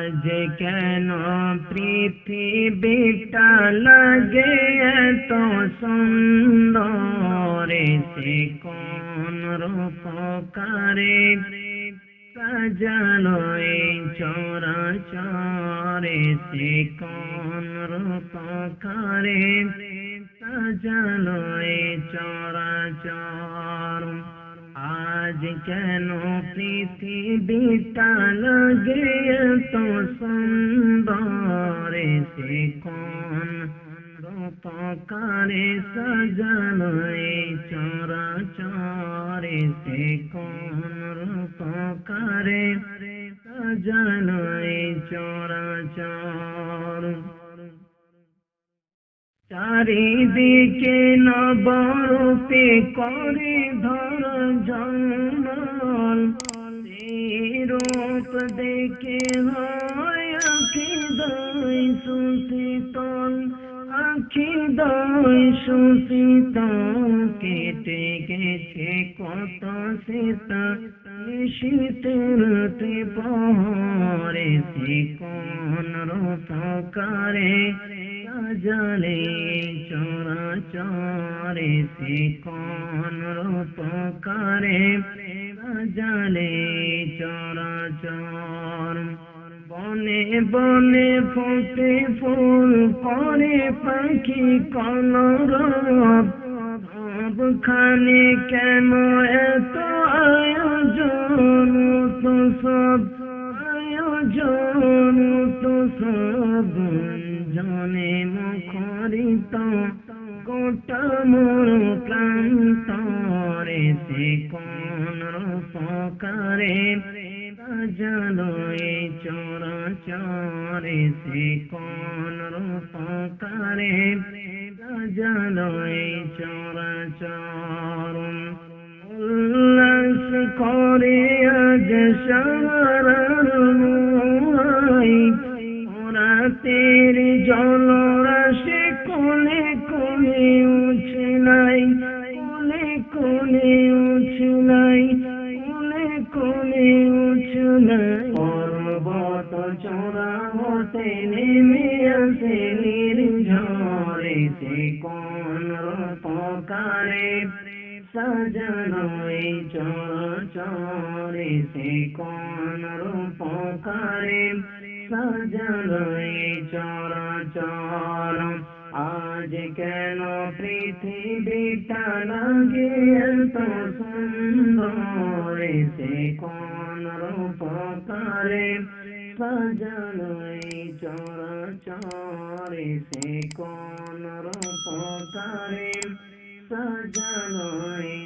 আজ কেন পৃথিবীটা লাগে এত সুন্দর, সে কোন রূপকারে সাজানো এই চরাচরে, সে কোন রূপকারে সাজানো এই চরাচর। আজ কেন পৃথিবীটা লাগে এত সুন্দর, সে কোন রূপকারে সাজানো এই চরাচরে, সে কোন রূপকারে সাজানো এই চরাচর। চারিদিকে নবরূপে করে ধর জন্মল, সেই রূপ দেখে হয় আখি দই সুশীতল, আখি দই সুশীতল। কেটে গেছে কত শীত শীতের ত্রিপহরে, সে কোন রূপকারে সাজালে চরাচরে, সে কোন রূপকারে সাজালে চরাচর। বনে বনে ফোটে ফুল করে পাখি কলরব, সবখানে কেন এত আয়োজন তো সব, আয়োজন তো সব জনে মুখরিত গোটা মোর প্রান্তরে, সে কোন রূপকারে সাজানো এই চরাচরে, সে কোন রূপকারে সাজানো এই চরাচর। উল্লাস করে আজ সারার মোহাই, তেরি জলরাশি কোলে কোলে উছলাই, কোলে কোলে উছলাই, কোলে কোলে উছলাই। পর্বত চূড়া হতে নেমে আসে নির্ঝরে, সে কোন রূপকারে সাজানো এই চরাচরে, সে কোন রূপকারে সাজানো এই চরাচর। আজ কেন পৃথিবীটা লাগে এত সুন্দর, সে কোন রূপকারে সাজানো এই চরাচরে, সে কোন রূপকারে সাজানো এই